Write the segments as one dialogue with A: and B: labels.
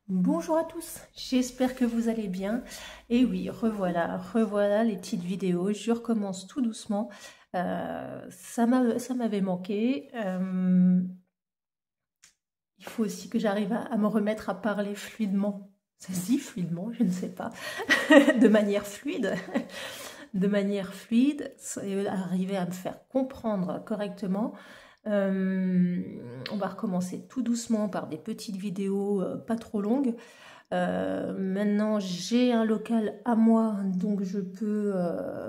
A: Bonjour à tous, j'espère que vous allez bien. Et oui, revoilà les petites vidéos. Je recommence tout doucement. Ça m'avait manqué. Il faut aussi que j'arrive à me remettre à parler fluidement. Ça se dit fluidement, je ne sais pas. De manière fluide. De manière fluide, et arriver à me faire comprendre correctement. On va recommencer tout doucement par des petites vidéos pas trop longues. Maintenant j'ai un local à moi, donc je peux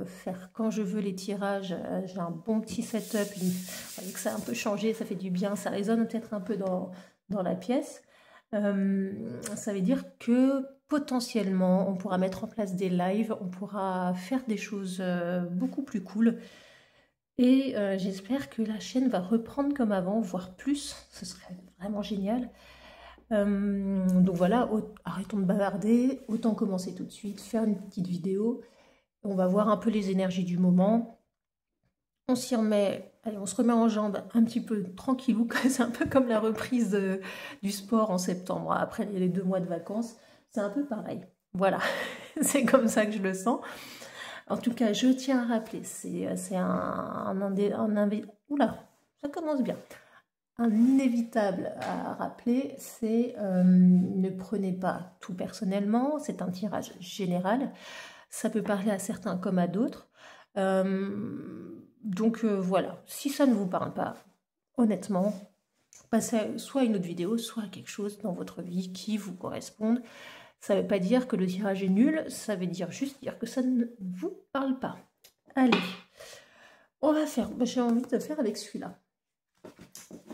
A: faire quand je veux les tirages. J'ai un bon petit setup. Vous voyez que ça a un peu changé, ça fait du bien, ça résonne peut-être un peu dans la pièce. Ça veut dire que potentiellement on pourra mettre en place des lives, on pourra faire des choses beaucoup plus cool. Et j'espère que la chaîne va reprendre comme avant, voire plus. Ce serait vraiment génial. Donc voilà, arrêtons de bavarder, autant commencer tout de suite, faire une petite vidéo. On va voir un peu les énergies du moment. On s'y remet, allez, on se remet en jambes un petit peu tranquillou, c'est un peu comme la reprise du sport en septembre, après les 2 mois de vacances. C'est un peu pareil. Voilà, c'est comme ça que je le sens. En tout cas, je tiens à rappeler, c'est oula, ça commence bien. Un inévitable à rappeler, c'est ne prenez pas tout personnellement, c'est un tirage général, ça peut parler à certains comme à d'autres. Donc voilà, si ça ne vous parle pas, honnêtement, passez soit à une autre vidéo, soit à quelque chose dans votre vie qui vous corresponde. Ça ne veut pas dire que le tirage est nul, ça veut juste dire que ça ne vous parle pas. Allez, on va faire, j'ai envie de faire avec celui-là.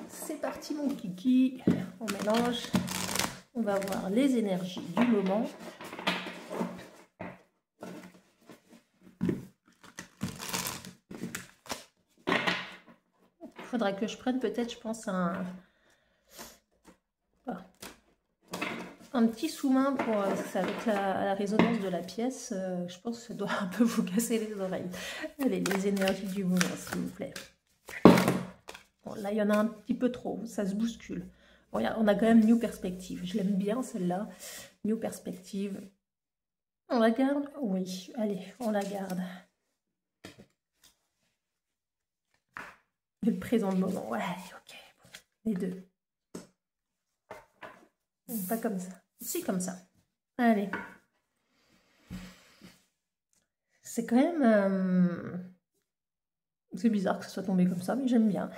A: C'est parti mon kiki, on mélange, on va voir les énergies du moment. Il faudra que je prenne peut-être, je pense, un petit sous-main pour avec la résonance de la pièce. Je pense que ça doit un peu vous casser les oreilles. Allez, les énergies du moment, s'il vous plaît. Bon, là, il y en a un petit peu trop, ça se bouscule. Bon, on a quand même New Perspective. Je l'aime bien, celle-là. New Perspective. On la garde? Oui, allez, on la garde. Le présent de moment. Ouais, ok. Les deux. Pas comme ça. Si, comme ça. Allez. C'est quand même... c'est bizarre que ce soit tombé comme ça, mais j'aime bien.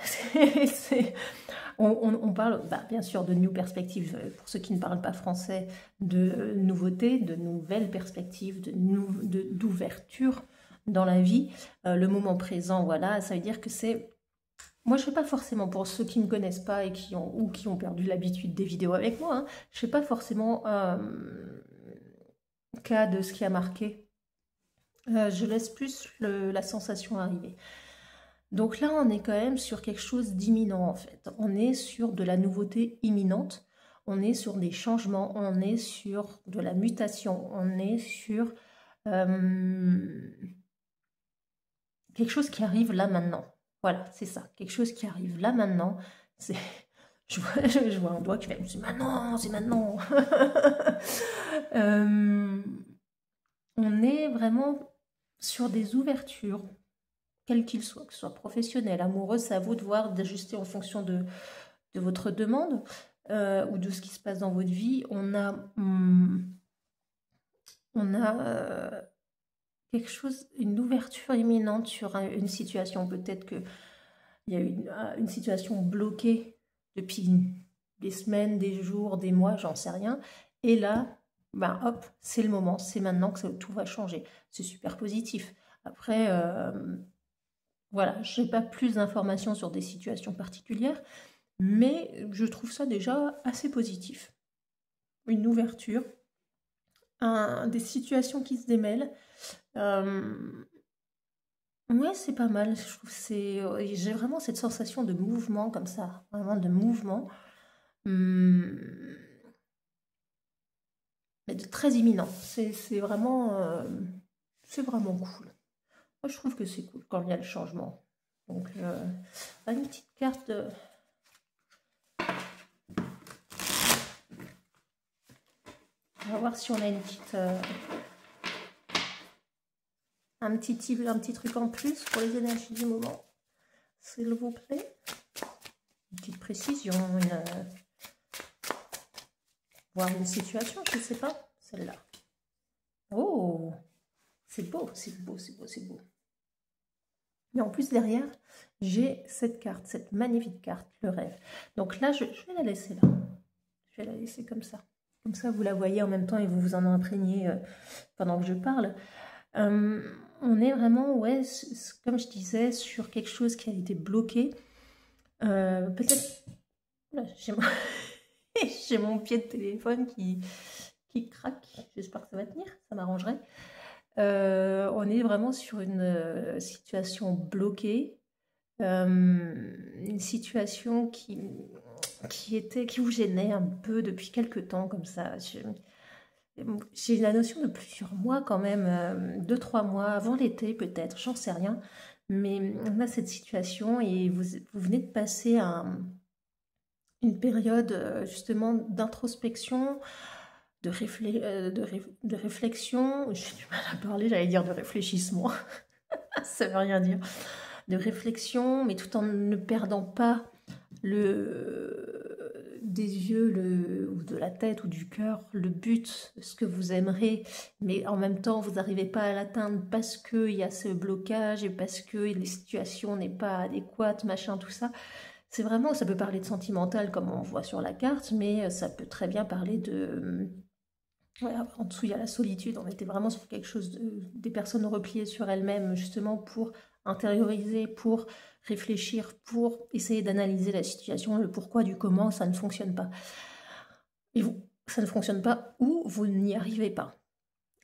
A: On parle, bien sûr, de new perspectives, pour ceux qui ne parlent pas français, de nouveautés, de nouvelles perspectives, d'ouverture dans la vie. Le moment présent, voilà, ça veut dire que c'est... Moi, je ne fais pas forcément, pour ceux qui ne me connaissent pas et qui ont perdu l'habitude des vidéos avec moi, hein, je ne fais pas forcément cas de ce qui a marqué. Je laisse plus la sensation arriver. Donc là, on est quand même sur quelque chose d'imminent, en fait. On est sur de la nouveauté imminente, on est sur des changements, on est sur de la mutation, on est sur quelque chose qui arrive là maintenant. Voilà, c'est ça, quelque chose qui arrive là maintenant. Je vois un doigt qui fait « c'est maintenant, c'est maintenant !» On est vraiment sur des ouvertures, quel qu'il soit, que ce soit professionnel, amoureux, c'est à vous de voir, d'ajuster en fonction de votre demande ou de ce qui se passe dans votre vie. On a quelque chose, une ouverture imminente sur une situation. Peut-être qu'il y a une situation bloquée depuis des semaines, des jours, des mois, j'en sais rien. Et là, hop, c'est le moment, c'est maintenant que tout va changer. C'est super positif. Après... voilà, je n'ai pas plus d'informations sur des situations particulières, mais je trouve ça déjà assez positif. Une ouverture, des situations qui se démêlent. Ouais, c'est pas mal. Je trouve j'ai vraiment cette sensation de mouvement comme ça, vraiment de mouvement, mais de très imminent. C'est vraiment cool. Moi, je trouve que c'est cool quand il y a le changement. Donc, une petite carte. On va voir si on a une petite, un petit truc en plus pour les énergies du moment. S'il vous plaît. Une petite précision, voir une situation, je ne sais pas. Celle-là. Oh, c'est beau, c'est beau, c'est beau, c'est beau. Mais en plus, derrière, j'ai cette carte, cette magnifique carte, le rêve. Donc là, je vais la laisser là. Je vais la laisser comme ça. Comme ça, vous la voyez en même temps et vous vous en imprégnez pendant que je parle. On est vraiment, ouais, comme je disais, sur quelque chose qui a été bloqué. Peut-être... J'ai mon pied de téléphone qui craque. J'espère que ça va tenir, ça m'arrangerait. On est vraiment sur une situation bloquée, une situation qui vous gênait un peu depuis quelques temps comme ça. J'ai la notion de plusieurs mois quand même, 2-3 mois avant l'été peut-être, j'en sais rien. Mais on a cette situation et vous venez de passer une période justement d'introspection, de réflexion, j'ai du mal à parler, j'allais dire de réfléchissement, ça veut rien dire, de réflexion, mais tout en ne perdant pas des yeux ou de la tête ou du cœur, le but, ce que vous aimerez, mais en même temps vous n'arrivez pas à l'atteindre parce qu'il y a ce blocage et parce que les situations n'est pas adéquates, machin, tout ça. C'est vraiment, ça peut parler de sentimental comme on voit sur la carte, mais ça peut très bien parler de... Voilà, en dessous, il y a la solitude. On était vraiment sur quelque chose des personnes repliées sur elles-mêmes, justement pour intérioriser, pour réfléchir, pour essayer d'analyser la situation, le pourquoi du comment, ça ne fonctionne pas. Et ça ne fonctionne pas ou vous n'y arrivez pas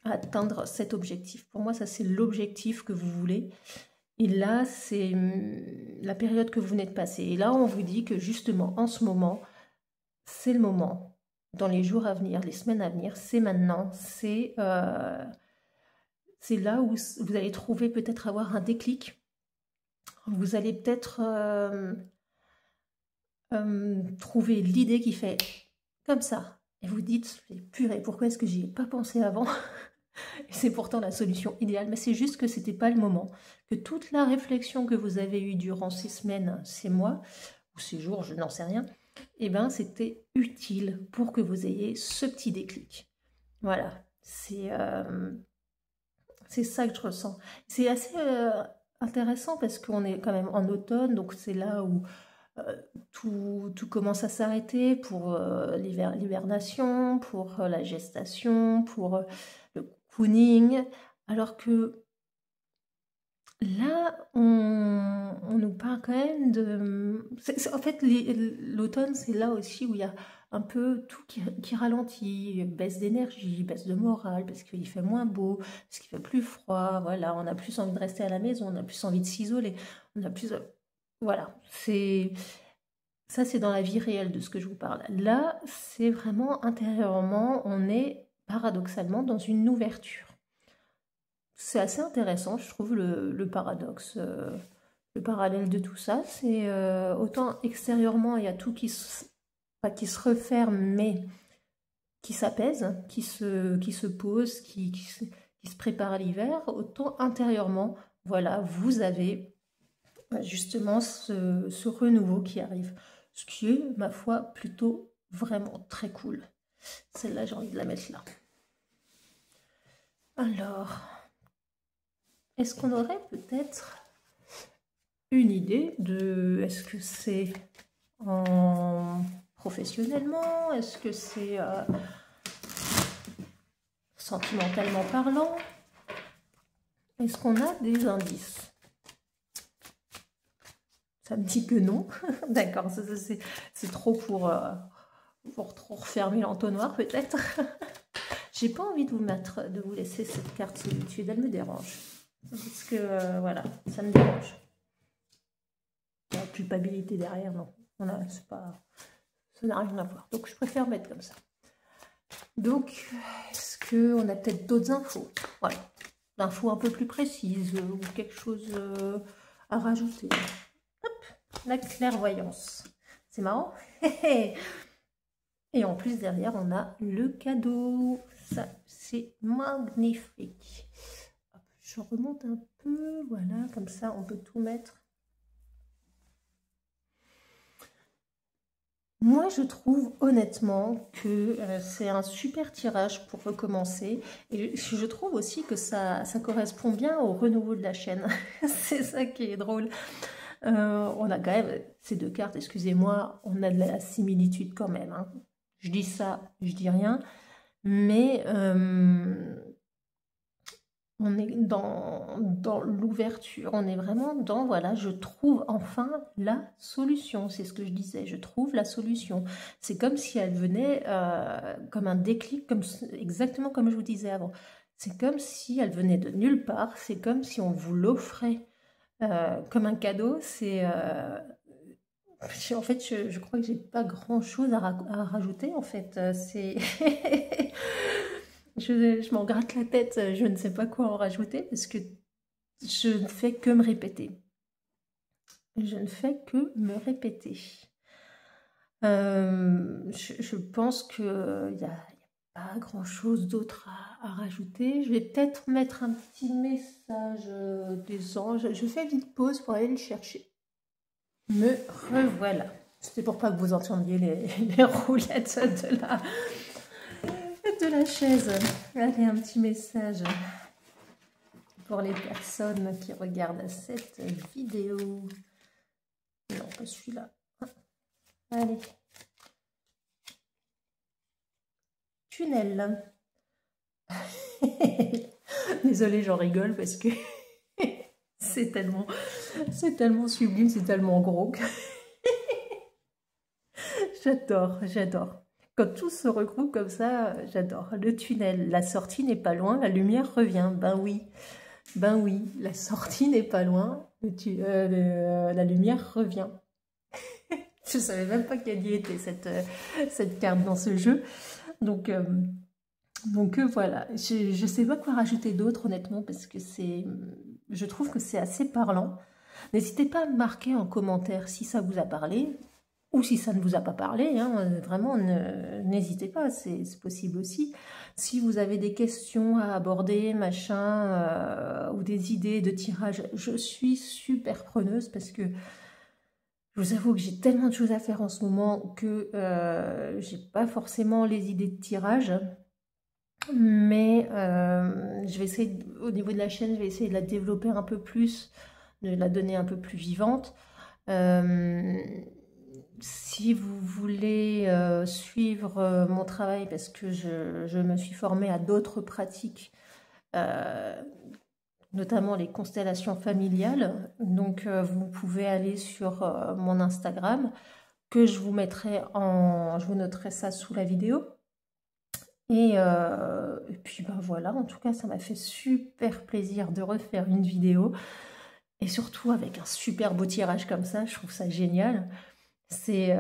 A: à atteindre cet objectif. Pour moi, ça c'est l'objectif que vous voulez. Et là, c'est la période que vous venez de passer. Et là, on vous dit que justement, en ce moment, c'est le moment. Dans les jours à venir, les semaines à venir, c'est maintenant. C'est là où vous allez trouver, peut-être avoir un déclic. Vous allez peut-être trouver l'idée qui fait comme ça. Et vous dites, purée, pourquoi est-ce que j'y ai pas pensé avant? Et c'est pourtant la solution idéale, mais c'est juste que c'était pas le moment. Que toute la réflexion que vous avez eue durant ces semaines, ces mois, ou ces jours, je n'en sais rien, eh ben, c'était utile pour que vous ayez ce petit déclic. Voilà, c'est ça que je ressens. C'est assez intéressant parce qu'on est quand même en automne, donc c'est là où tout commence à s'arrêter pour l'hibernation, pour la gestation, pour le cocooning, alors que là, on nous parle quand même de... en fait, l'automne, c'est là aussi où il y a un peu tout qui ralentit, baisse d'énergie, baisse de morale, parce qu'il fait moins beau, parce qu'il fait plus froid, voilà, on a plus envie de rester à la maison, on a plus envie de s'isoler, on a plus... Voilà, ça c'est dans la vie réelle de ce que je vous parle. Là, c'est vraiment intérieurement, on est paradoxalement dans une ouverture. C'est assez intéressant, je trouve, le paradoxe, le parallèle de tout ça. C'est autant extérieurement, il y a tout qui se referme, mais qui s'apaise, qui se pose, qui se prépare à l'hiver. Autant intérieurement, voilà, vous avez justement ce renouveau qui arrive. Ce qui est, ma foi, plutôt vraiment très cool. Celle-là, j'ai envie de la mettre là. Alors... est-ce qu'on aurait peut-être une idée de... est-ce que c'est professionnellement? Est-ce que c'est sentimentalement parlant? Est-ce qu'on a des indices? Ça me dit que non. D'accord, c'est trop pour trop refermer l'entonnoir peut-être. J'ai pas envie de vous laisser cette carte solitude, elle me dérange. Parce que, voilà, ça me dérange. La culpabilité derrière, non. Voilà, ça n'a rien à voir. Donc, je préfère mettre comme ça. Donc, est-ce qu'on a peut-être d'autres infos? Voilà. D'infos un peu plus précises ou quelque chose à rajouter. Hop, la clairvoyance. C'est marrant. Et en plus, derrière, on a le cadeau. Ça, c'est magnifique. Hop, je remonte un peu, voilà, comme ça, on peut tout mettre. Moi, je trouve honnêtement que c'est un super tirage pour recommencer. Et je trouve aussi que ça correspond bien au renouveau de la chaîne. C'est ça qui est drôle. On a quand même ces deux cartes, excusez-moi, on a de la similitude quand même, hein. Je dis ça, je dis rien, mais on est dans l'ouverture, on est vraiment dans, voilà, je trouve enfin la solution, c'est ce que je disais, je trouve la solution. C'est comme si elle venait comme un déclic, exactement comme je vous disais avant. C'est comme si elle venait de nulle part, c'est comme si on vous l'offrait comme un cadeau. C'est en fait, je crois que j'ai pas grand chose à rajouter en fait. C'est je m'en gratte la tête, je ne sais pas quoi en rajouter parce que je ne fais que me répéter. Je ne fais que me répéter. Je pense qu'il n'y a pas grand chose d'autre à rajouter. Je vais peut-être mettre un petit message des anges. Je fais une petite pause pour aller le chercher. Me revoilà. C'était pour pas que vous entendiez les roulettes de la chaise. Allez, un petit message pour les personnes qui regardent cette vidéo. Non, pas celui-là. Allez. Tunnel. Désolée, j'en rigole parce que c'est tellement sublime, c'est tellement gros que j'adore. Quand tout se regroupe comme ça, j'adore. Le tunnel, la sortie n'est pas loin, la lumière revient. Ben oui, la sortie n'est pas loin, la lumière revient. Je savais même pas qu'elle y était, cette carte dans ce jeu. Donc voilà, je sais pas quoi rajouter d'autre honnêtement parce que je trouve que c'est assez parlant. N'hésitez pas à me marquer en commentaire si ça vous a parlé ou si ça ne vous a pas parlé, hein, vraiment n'hésitez pas, c'est possible aussi. Si vous avez des questions à aborder, machin, ou des idées de tirage, je suis super preneuse parce que je vous avoue que j'ai tellement de choses à faire en ce moment que j'ai pas forcément les idées de tirage. Mais je vais essayer, au niveau de la chaîne, je vais essayer de la développer un peu plus, de la donner un peu plus vivante. Si vous voulez suivre mon travail, parce que je me suis formée à d'autres pratiques, notamment les constellations familiales, donc vous pouvez aller sur mon Instagram, que je vous noterai ça sous la vidéo. Et puis ben voilà, en tout cas ça m'a fait super plaisir de refaire une vidéo, et surtout avec un super beau tirage comme ça, je trouve ça génial. C'est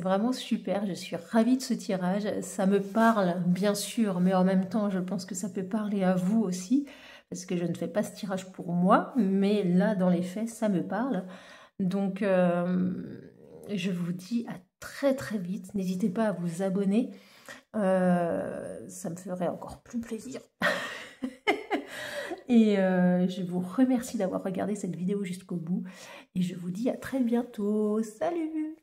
A: vraiment super, je suis ravie de ce tirage, ça me parle bien sûr, mais en même temps je pense que ça peut parler à vous aussi, parce que je ne fais pas ce tirage pour moi, mais là dans les faits ça me parle. Donc je vous dis à très très vite, n'hésitez pas à vous abonner, ça me ferait encore plus plaisir. Et je vous remercie d'avoir regardé cette vidéo jusqu'au bout, et je vous dis à très bientôt, salut!